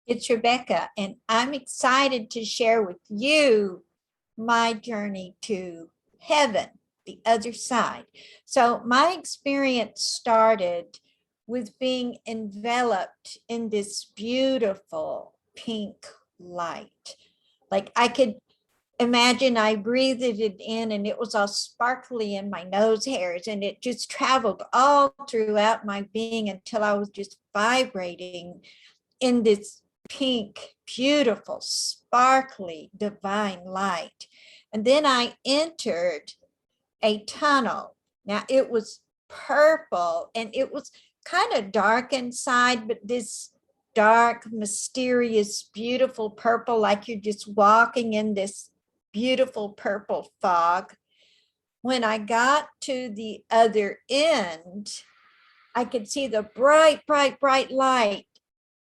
It's Rebecca, and I'm excited to share with you my journey to heaven, the other side. So, my experience started with being enveloped in this beautiful pink light. Like I could imagine I breathed it in and it was all sparkly in my nose hairs, and it just traveled all throughout my being until I was just vibrating in this pink, beautiful, sparkly, divine light. And then I entered a tunnel. Now it was purple and it was kind of dark inside, but this dark, mysterious, beautiful purple, like you're just walking in this beautiful purple fog. When I got to the other end, I could see the bright, bright, bright light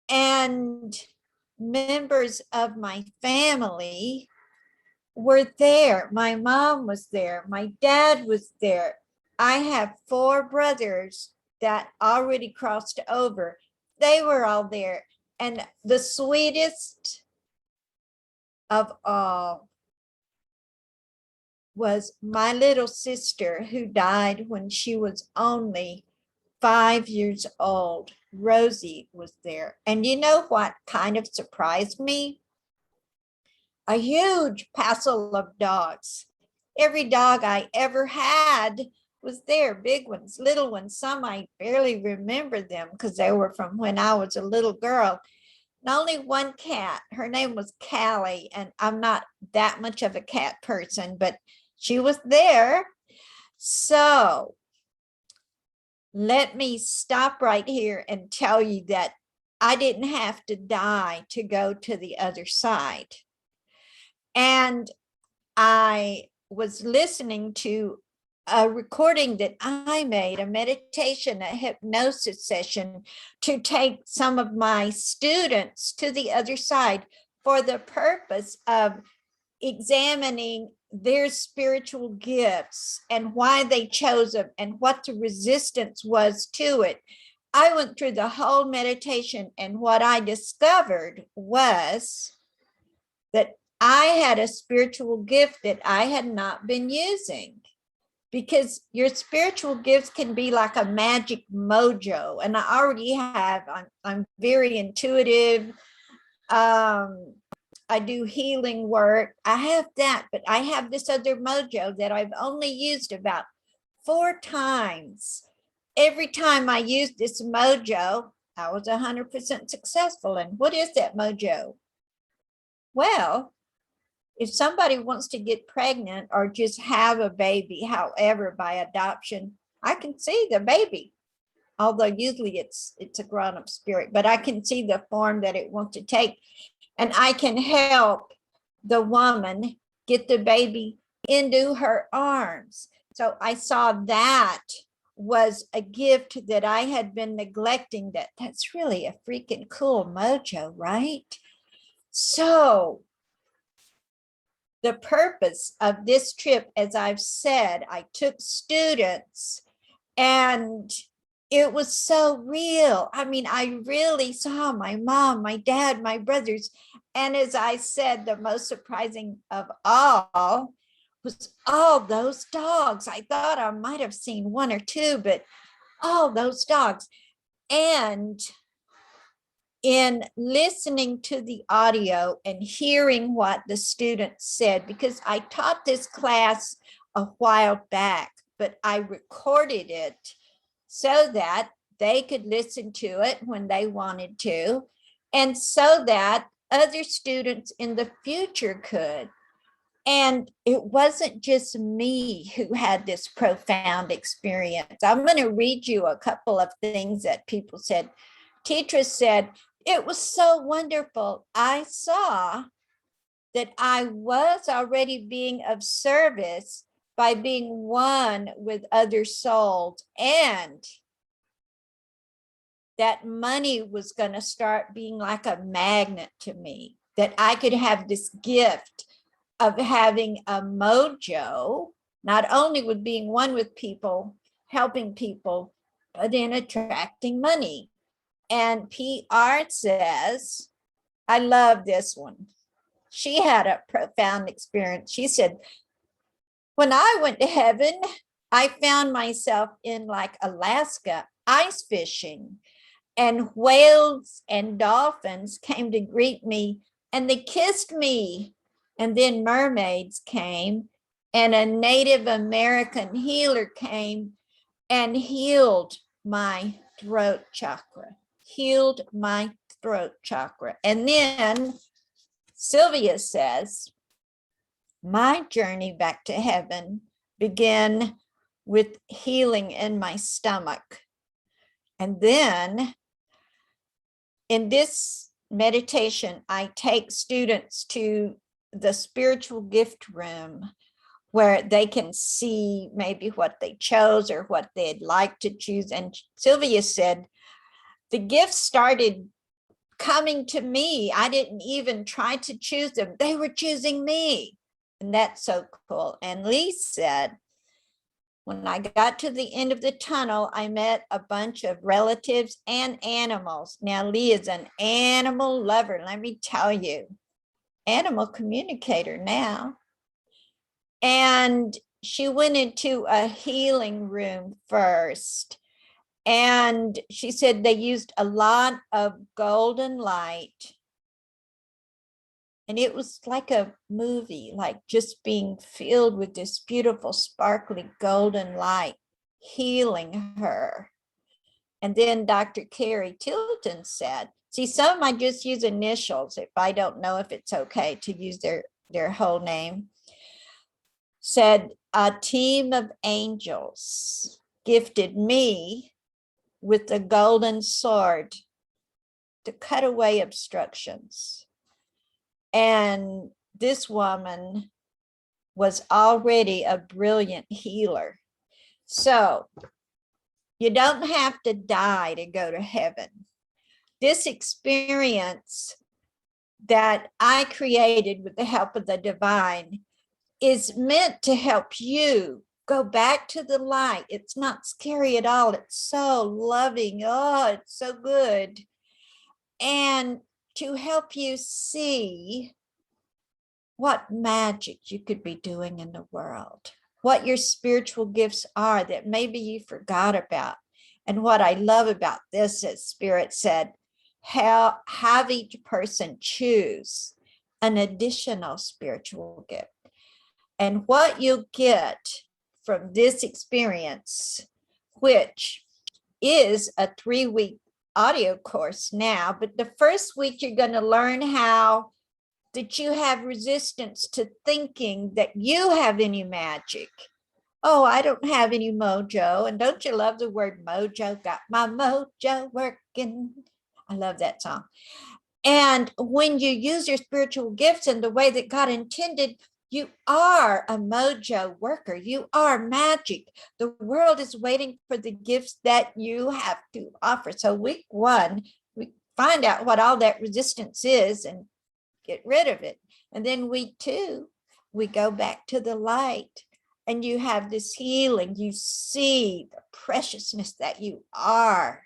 and members of my family were there. My mom was there. My dad was there. I have four brothers that already crossed over. They were all there. And the sweetest of all was my little sister, who died when she was only 5 years old. Rosie was there. And you know what kind of surprised me? A huge passel of dogs. Every dog I ever had was there, big ones, little ones. Some I barely remember them because they were from when I was a little girl. And only one cat. Her name was Callie, and I'm not that much of a cat person, but she was there. So let me stop right here and tell you that I didn't have to die to go to the other side. And I was listening to a recording that I made, a meditation, a hypnosis session, to take some of my students to the other side for the purpose of examining their spiritual gifts and why they chose them and what the resistance was to it. I went through the whole meditation, and what I discovered was that I had a spiritual gift that I had not been using, because your spiritual gifts can be like a magic mojo. And I already have, I'm very intuitive. I do healing work. I have that, but I have this other mojo that I've only used about 4 times. Every time I used this mojo, I was 100% successful. And what is that mojo? Well, if somebody wants to get pregnant or just have a baby, however, by adoption, I can see the baby. Although usually it's a grown-up spirit, but I can see the form that it wants to take. And I can help the woman get the baby into her arms. So I saw that was a gift that I had been neglecting. That's really a freaking cool mojo, right? So the purpose of this trip, as I've said, I took students, and it was so real. I mean, I really saw my mom, my dad, my brothers. And as I said, the most surprising of all was all those dogs. I thought I might have seen one or two, but all those dogs. And in listening to the audio and hearing what the students said, because I taught this class a while back, but I recorded it so that they could listen to it when they wanted to, and so that other students in the future could. And it wasn't just me who had this profound experience. I'm going to read you a couple of things that people said. Teacher said, "It was so wonderful. I saw that I was already being of service by being one with other souls, and that money was going to start being like a magnet to me, that I could have this gift of having a mojo, not only with being one with people, helping people, but in attracting money." And PR says, I love this one. She had a profound experience. She said, when I went to heaven, I found myself in like Alaska ice fishing, and whales and dolphins came to greet me and they kissed me. And then mermaids came, and a Native American healer came and healed my throat chakra, healed my throat chakra. And then Sylvia says, my journey back to heaven began with healing in my stomach. And then in this meditation, I take students to the spiritual gift room where they can see maybe what they chose or what they'd like to choose. And Sylvia said, the gifts started coming to me. I didn't even try to choose them. They were choosing me. And that's so cool. And Lee said, when I got to the end of the tunnel, I met a bunch of relatives and animals. Now, Lee is an animal lover. Let me tell you, animal communicator now. And she went into a healing room first. And she said they used a lot of golden light. And it was like a movie, like just being filled with this beautiful, sparkly golden light, healing her. And then Dr. Carrie Tilton said, see, some I just use initials if I don't know if it's okay to use their whole name. Said, a team of angels gifted me with the golden sword to cut away obstructions. And this woman was already a brilliant healer. So you don't have to die to go to heaven. This experience that I created with the help of the divine is meant to help you go back to the light. It's not scary at all. It's so loving. Oh, it's so good. And to help you see what magic you could be doing in the world, what your spiritual gifts are that maybe you forgot about. And what I love about this is Spirit said, have each person choose an additional spiritual gift. And what you get from this experience, which is a 3-week audio course now, but the first week you're going to learn how that you have resistance to thinking that you have any magic. Oh, I don't have any mojo. And don't you love the word mojo? Got my mojo working. I love that song. And when you use your spiritual gifts in the way that God intended, you are a mojo worker. You are magic. The world is waiting for the gifts that you have to offer. So week 1, we find out what all that resistance is and get rid of it. And then week 2, we go back to the light and you have this healing. You see the preciousness that you are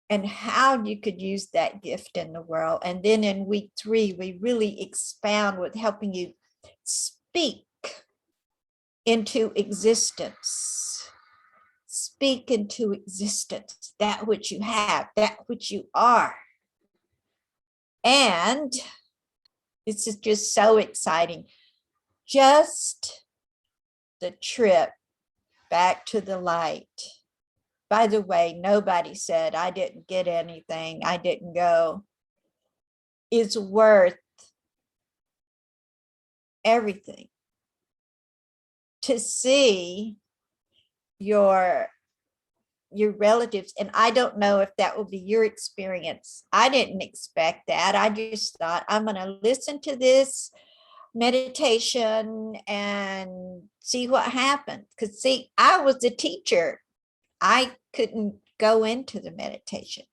and how you could use that gift in the world. And then in week 3, we really expound with helping you speak into existence. Speak into existence that which you have, that which you are. And this is just so exciting. Just the trip back to the light. By the way, nobody said I didn't get anything, I didn't go. Is worth everything. To see your relatives, and I don't know if that will be your experience. I didn't expect that. I just thought I'm going to listen to this meditation and see what happens. Because see, I was the teacher. I couldn't go into the meditation.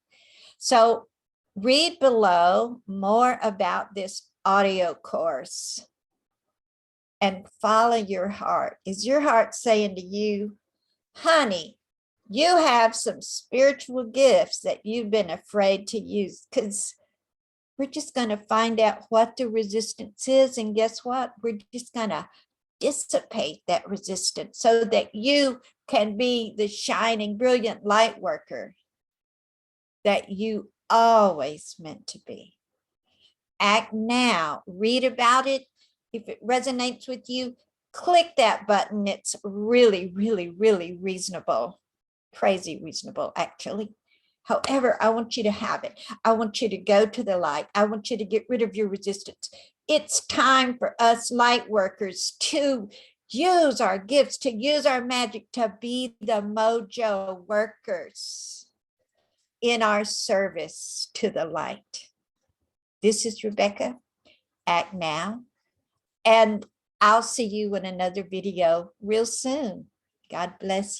So read below more about this audio course and follow your heart. Is your heart saying to you, honey, You have some spiritual gifts that you've been afraid to use, because we're just going to find out what the resistance is. And guess what? We're just going to dissipate that resistance so that you can be the shining, brilliant light worker that you always meant to be. Act now, read about it. If it resonates with you, click that button. It's really, really, really reasonable, crazy reasonable, actually. However, I want you to have it. I want you to go to the light. I want you to get rid of your resistance. It's time for us light workers to use our gifts, to use our magic, to be the mojo workers in our service to the light. This is Rebecca. Act now. And I'll see you in another video real soon. God bless you.